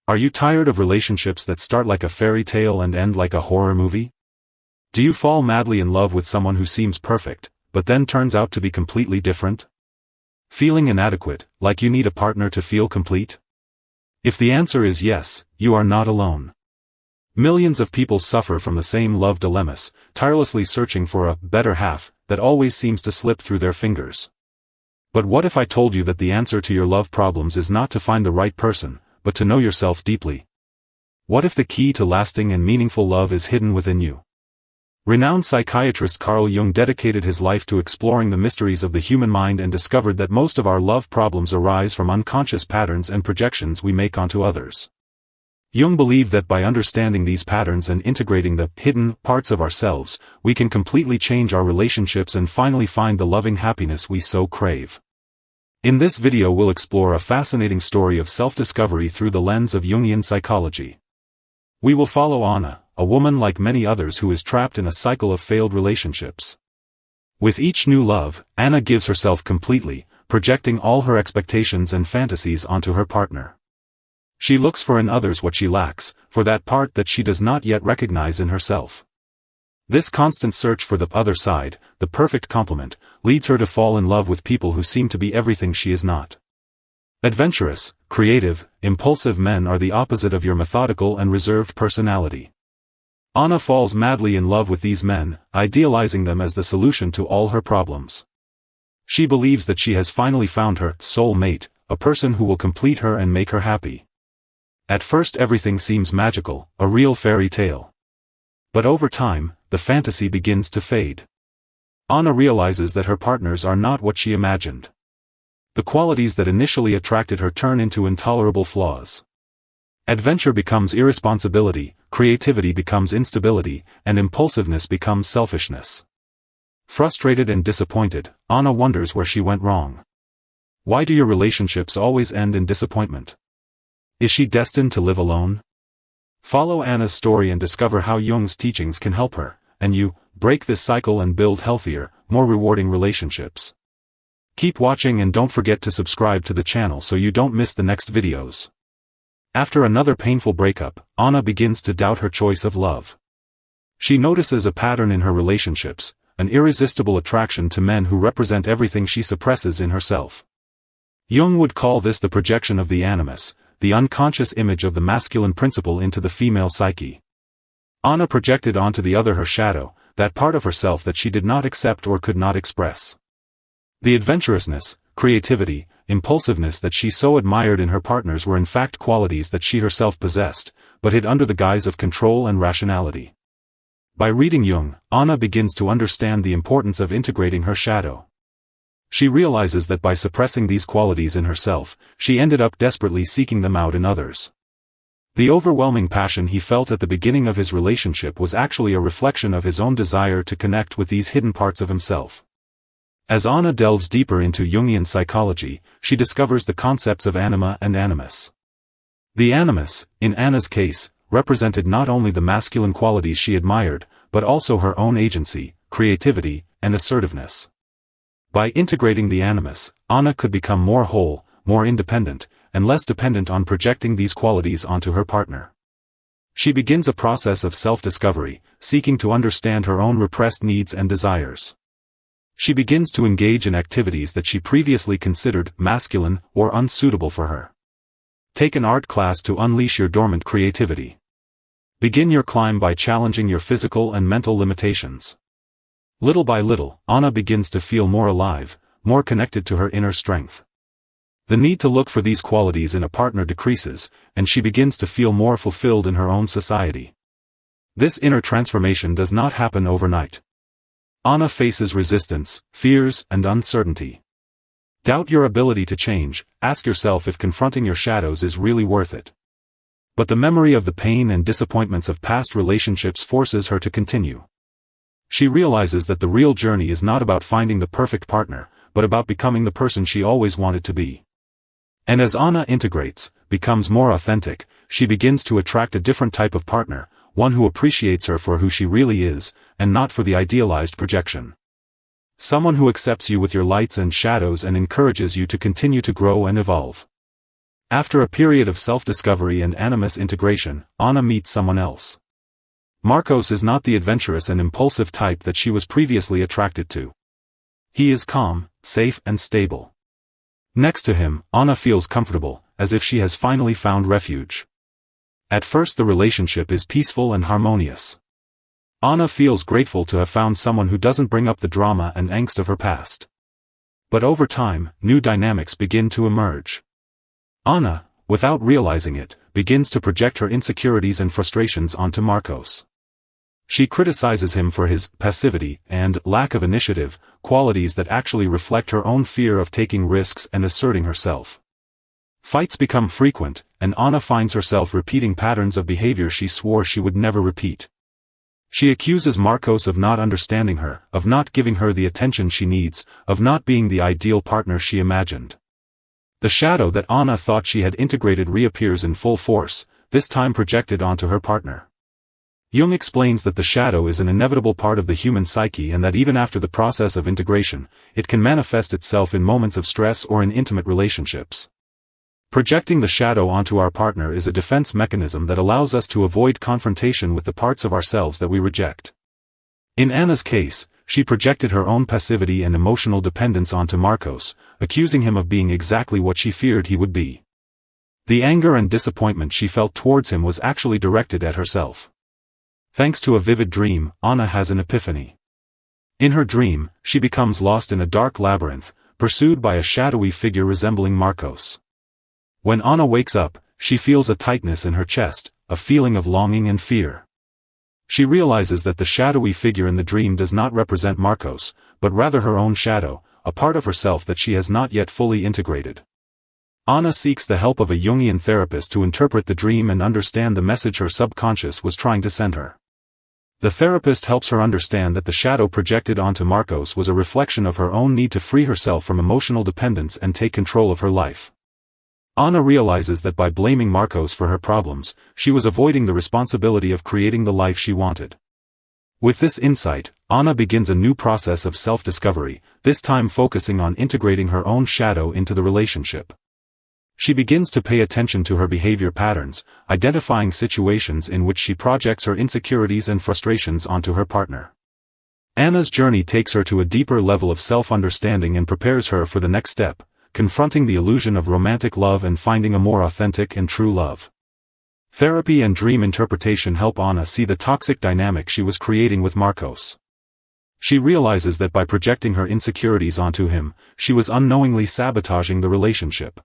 Are you tired of relationships that start like a fairy tale and end like a horror movie? Do you fall madly in love with someone who seems perfect, but then turns out to be completely different? Feeling inadequate, like you need a partner to feel complete? If the answer is yes, you are not alone. Millions of people suffer from the same love dilemmas, tirelessly searching for a better half that always seems to slip through their fingers. But what if I told you that the answer to your love problems is not to find the right person, but to know yourself deeply? What if the key to lasting and meaningful love is hidden within you? Renowned psychiatrist CarlJung dedicated his life to exploring the mysteries of the human mind and discovered that most of our love problems arise from unconscious patterns and projections we make onto others. Jung believed that by understanding these patterns and integrating the hidden parts of ourselves, we can completely change our relationships and finally find the loving happiness we so crave. In this video we'll explore a fascinating story of self-discovery through the lens of Jungian psychology. We will follow Anna, a woman like many others who is trapped in a cycle of failed relationships. With each new love, Anna gives herself completely, projecting all her expectations and fantasies onto her partner. She looks for in others what she lacks, for that part that she does not yet recognize in herself. This constant search for the other side, the perfect complement, leads her to fall in love with people who seem to be everything she is not. Adventurous, creative, impulsive men are the opposite of your methodical and reserved personality. Anna falls madly in love with these men, idealizing them as the solution to all her problems. She believes that she has finally found her soul mate, a person who will complete her and make her happy. At first everything seems magical, a real fairy tale. But over time, the fantasy begins to fade. Anna realizes that her partners are not what she imagined. The qualities that initially attracted her turn into intolerable flaws. Adventure becomes irresponsibility, creativity becomes instability, and impulsiveness becomes selfishness. Frustrated and disappointed, Anna wonders where she went wrong. Why do your relationships always end in disappointment? Is she destined to live alone? Follow Anna's story and discover how Jung's teachings can help her, and you, break this cycle and build healthier, more rewarding relationships. Keep watching and don't forget to subscribe to the channel so you don't miss the next videos. After another painful breakup, Anna begins to doubt her choice of love. She notices a pattern in her relationships, an irresistible attraction to men who represent everything she suppresses in herself. Jung would call this the projection of the animus, the unconscious image of the masculine principle into the female psyche. Anna projected onto the other her shadow, that part of herself that she did not accept or could not express. The adventurousness, creativity, impulsiveness that she so admired in her partners were in fact qualities that she herself possessed, but hid under the guise of control and rationality. By reading Jung, Anna begins to understand the importance of integrating her shadow. She realizes that by suppressing these qualities in herself, she ended up desperately seeking them out in others. The overwhelming passion he felt at the beginning of his relationship was actually a reflection of his own desire to connect with these hidden parts of himself. As Anna delves deeper into Jungian psychology, she discovers the concepts of anima and animus. The animus, in Anna's case, represented not only the masculine qualities she admired, but also her own agency, creativity, and assertiveness. By integrating the animus, Anna could become more whole, more independent, and less dependent on projecting these qualities onto her partner. She begins a process of self-discovery, seeking to understand her own repressed needs and desires. She begins to engage in activities that she previously considered masculine or unsuitable for her. Take an art class to unleash your dormant creativity. Begin your climb by challenging your physical and mental limitations. Little by little, Anna begins to feel more alive, more connected to her inner strength. The need to look for these qualities in a partner decreases, and she begins to feel more fulfilled in her own society. This inner transformation does not happen overnight. Anna faces resistance, fears, and uncertainty. Doubt your ability to change, ask yourself if confronting your shadows is really worth it. But the memory of the pain and disappointments of past relationships forces her to continue. She realizes that the real journey is not about finding the perfect partner, but about becoming the person she always wanted to be. And as Anna integrates, becomes more authentic, she begins to attract a different type of partner, one who appreciates her for who she really is, and not for the idealized projection. Someone who accepts you with your lights and shadows and encourages you to continue to grow and evolve. After a period of self-discovery and animus integration, Anna meets someone else. Marcos is not the adventurous and impulsive type that she was previously attracted to. He is calm, safe and stable. Next to him, Anna feels comfortable, as if she has finally found refuge. At first the relationship is peaceful and harmonious. Anna feels grateful to have found someone who doesn't bring up the drama and angst of her past. But over time, new dynamics begin to emerge. Anna, without realizing it, begins to project her insecurities and frustrations onto Marcos. She criticizes him for his passivity and lack of initiative, qualities that actually reflect her own fear of taking risks and asserting herself. Fights become frequent, and Anna finds herself repeating patterns of behavior she swore she would never repeat. She accuses Marcos of not understanding her, of not giving her the attention she needs, of not being the ideal partner she imagined. The shadow that Anna thought she had integrated reappears in full force, this time projected onto her partner. Jung explains that the shadow is an inevitable part of the human psyche and that even after the process of integration, it can manifest itself in moments of stress or in intimate relationships. Projecting the shadow onto our partner is a defense mechanism that allows us to avoid confrontation with the parts of ourselves that we reject. In Anna's case, she projected her own passivity and emotional dependence onto Marcos, accusing him of being exactly what she feared he would be. The anger and disappointment she felt towards him was actually directed at herself. Thanks to a vivid dream, Anna has an epiphany. In her dream, she becomes lost in a dark labyrinth, pursued by a shadowy figure resembling Marcos. When Anna wakes up, she feels a tightness in her chest, a feeling of longing and fear. She realizes that the shadowy figure in the dream does not represent Marcos, but rather her own shadow, a part of herself that she has not yet fully integrated. Anna seeks the help of a Jungian therapist to interpret the dream and understand the message her subconscious was trying to send her. The therapist helps her understand that the shadow projected onto Marcos was a reflection of her own need to free herself from emotional dependence and take control of her life. Anna realizes that by blaming Marcos for her problems, she was avoiding the responsibility of creating the life she wanted. With this insight, Anna begins a new process of self-discovery, this time focusing on integrating her own shadow into the relationship. She begins to pay attention to her behavior patterns, identifying situations in which she projects her insecurities and frustrations onto her partner. Anna's journey takes her to a deeper level of self-understanding and prepares her for the next step, confronting the illusion of romantic love and finding a more authentic and true love. Therapy and dream interpretation help Anna see the toxic dynamic she was creating with Marcos. She realizes that by projecting her insecurities onto him, she was unknowingly sabotaging the relationship.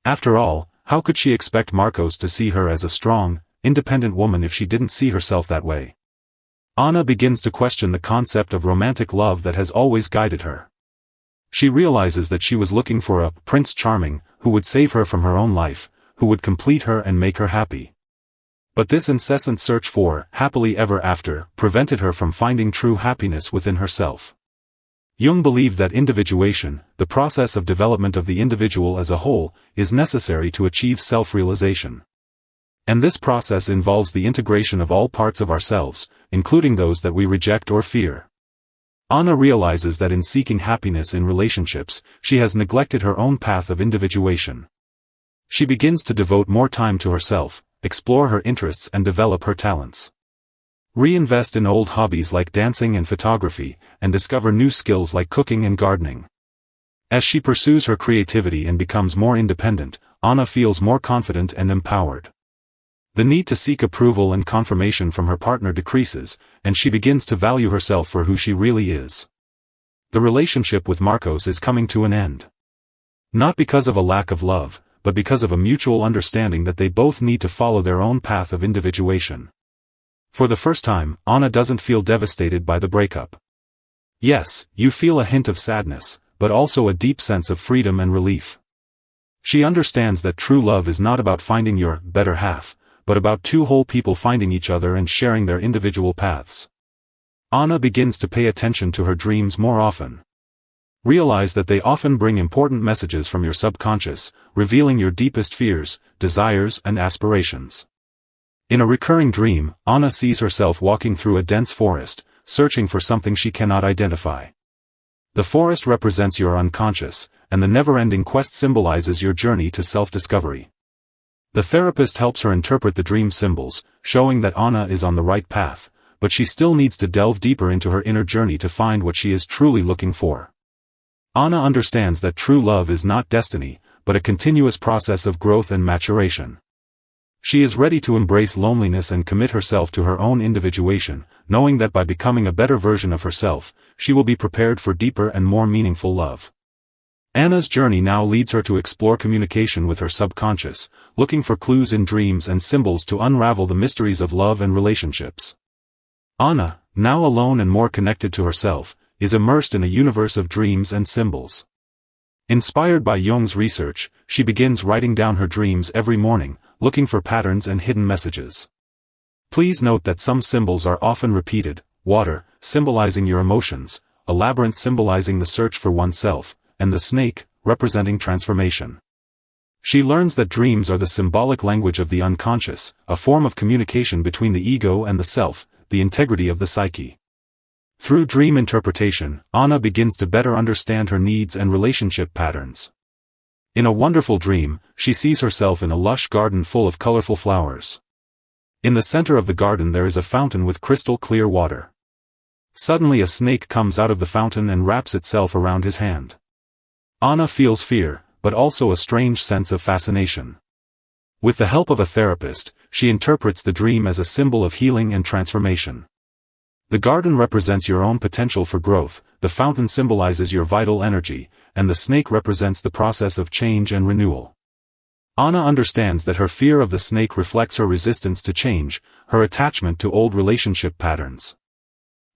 After all, how could she expect Marcos to see her as a strong, independent woman if she didn't see herself that way? Anna begins to question the concept of romantic love that has always guided her. She realizes that she was looking for a Prince Charming, who would save her from her own life, who would complete her and make her happy. But this incessant search for happily ever after prevented her from finding true happiness within herself. Jung believed that individuation, the process of development of the individual as a whole, is necessary to achieve self-realization. And this process involves the integration of all parts of ourselves, including those that we reject or fear. Anna realizes that in seeking happiness in relationships, she has neglected her own path of individuation. She begins to devote more time to herself, explore her interests and develop her talents. Reinvest in old hobbies like dancing and photography, and discover new skills like cooking and gardening. As she pursues her creativity and becomes more independent, Anna feels more confident and empowered. The need to seek approval and confirmation from her partner decreases, and she begins to value herself for who she really is. The relationship with Marcos is coming to an end. Not because of a lack of love, but because of a mutual understanding that they both need to follow their own path of individuation. For the first time, Anna doesn't feel devastated by the breakup. Yes, you feel a hint of sadness, but also a deep sense of freedom and relief. She understands that true love is not about finding your better half, but about two whole people finding each other and sharing their individual paths. Anna begins to pay attention to her dreams more often. Realize that they often bring important messages from your subconscious, revealing your deepest fears, desires and aspirations. In a recurring dream, Anna sees herself walking through a dense forest, searching for something she cannot identify. The forest represents your unconscious, and the never-ending quest symbolizes your journey to self-discovery. The therapist helps her interpret the dream symbols, showing that Anna is on the right path, but she still needs to delve deeper into her inner journey to find what she is truly looking for. Anna understands that true love is not destiny, but a continuous process of growth and maturation. She is ready to embrace loneliness and commit herself to her own individuation, knowing that by becoming a better version of herself, she will be prepared for deeper and more meaningful love. Anna's journey now leads her to explore communication with her subconscious, looking for clues in dreams and symbols to unravel the mysteries of love and relationships. Anna, now alone and more connected to herself, is immersed in a universe of dreams and symbols. Inspired by Jung's research, she begins writing down her dreams every morning, looking for patterns and hidden messages. Please note that some symbols are often repeated: water, symbolizing your emotions, a labyrinth symbolizing the search for oneself, and the snake, representing transformation. She learns that dreams are the symbolic language of the unconscious, a form of communication between the ego and the self, the integrity of the psyche. Through dream interpretation, Anna begins to better understand her needs and relationship patterns. In a wonderful dream, she sees herself in a lush garden full of colorful flowers. In the center of the garden there is a fountain with crystal clear water. Suddenly a snake comes out of the fountain and wraps itself around his hand. Anna feels fear, but also a strange sense of fascination. With the help of a therapist, she interprets the dream as a symbol of healing and transformation. The garden represents your own potential for growth, the fountain symbolizes your vital energy, and the snake represents the process of change and renewal. Anna understands that her fear of the snake reflects her resistance to change, her attachment to old relationship patterns.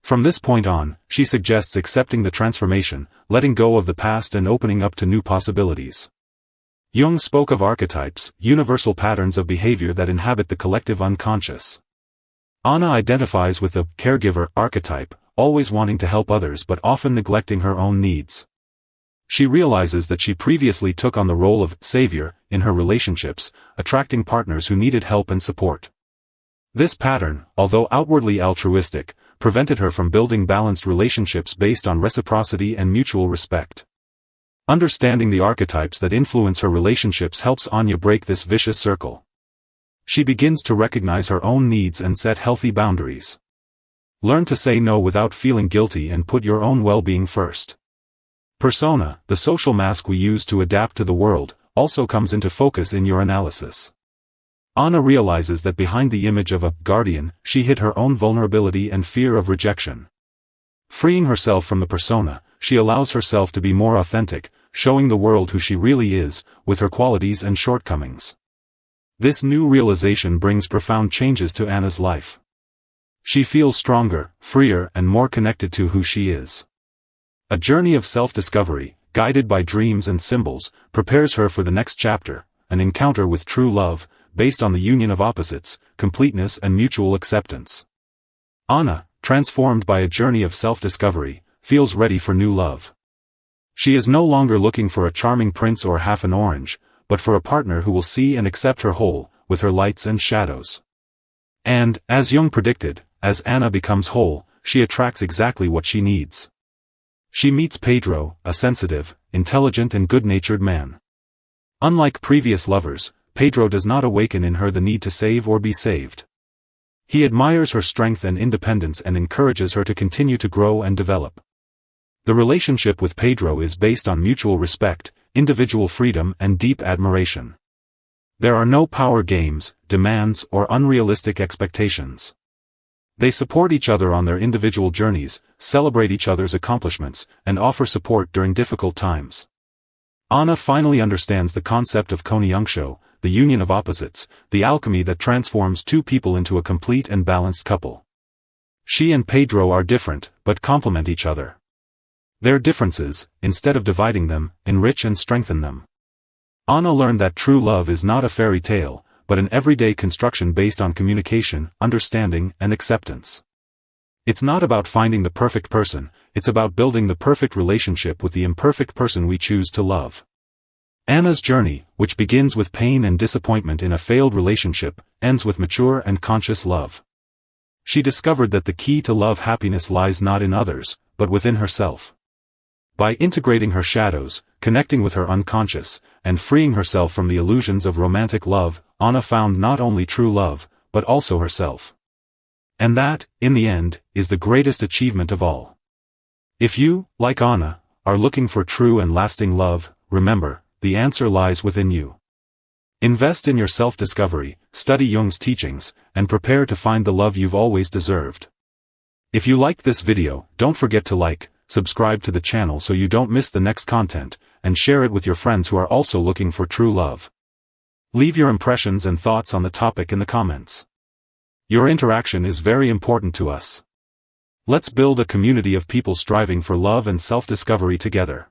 From this point on, she suggests accepting the transformation, letting go of the past and opening up to new possibilities. Jung spoke of archetypes, universal patterns of behavior that inhabit the collective unconscious. Anna identifies with the caregiver archetype, always wanting to help others but often neglecting her own needs. She realizes that she previously took on the role of savior in her relationships, attracting partners who needed help and support. This pattern, although outwardly altruistic, prevented her from building balanced relationships based on reciprocity and mutual respect. Understanding the archetypes that influence her relationships helps Anya break this vicious circle. She begins to recognize her own needs and set healthy boundaries. Learn to say no without feeling guilty and put your own well-being first. Persona, the social mask we use to adapt to the world, also comes into focus in your analysis. Anna realizes that behind the image of a guardian, she hid her own vulnerability and fear of rejection. Freeing herself from the persona, she allows herself to be more authentic, showing the world who she really is, with her qualities and shortcomings. This new realization brings profound changes to Anna's life. She feels stronger, freer, and more connected to who she is. A journey of self-discovery, guided by dreams and symbols, prepares her for the next chapter, an encounter with true love, based on the union of opposites, completeness and mutual acceptance. Anna, transformed by a journey of self-discovery, feels ready for new love. She is no longer looking for a charming prince or half an orange, but for a partner who will see and accept her whole, with her lights and shadows. And, as Jung predicted, as Anna becomes whole, she attracts exactly what she needs. She meets Pedro, a sensitive, intelligent and good-natured man. Unlike previous lovers, Pedro does not awaken in her the need to save or be saved. He admires her strength and independence and encourages her to continue to grow and develop. The relationship with Pedro is based on mutual respect, individual freedom and deep admiration. There are no power games, demands or unrealistic expectations. They support each other on their individual journeys, celebrate each other's accomplishments, and offer support during difficult times. Anna finally understands the concept of Konjunktio, the union of opposites, the alchemy that transforms two people into a complete and balanced couple. She and Pedro are different, but complement each other. Their differences, instead of dividing them, enrich and strengthen them. Anna learned that true love is not a fairy tale, but an everyday construction based on communication, understanding, and acceptance. It's not about finding the perfect person, it's about building the perfect relationship with the imperfect person we choose to love. Anna's journey, which begins with pain and disappointment in a failed relationship, ends with mature and conscious love. She discovered that the key to love happiness lies not in others, but within herself. By integrating her shadows, connecting with her unconscious, and freeing herself from the illusions of romantic love, Anna found not only true love, but also herself. And that, in the end, is the greatest achievement of all. If you, like Anna, are looking for true and lasting love, remember, the answer lies within you. Invest in your self-discovery, study Jung's teachings, and prepare to find the love you've always deserved. If you liked this video, don't forget to like, subscribe to the channel so you don't miss the next content, and share it with your friends who are also looking for true love. Leave your impressions and thoughts on the topic in the comments. Your interaction is very important to us. Let's build a community of people striving for love and self-discovery together.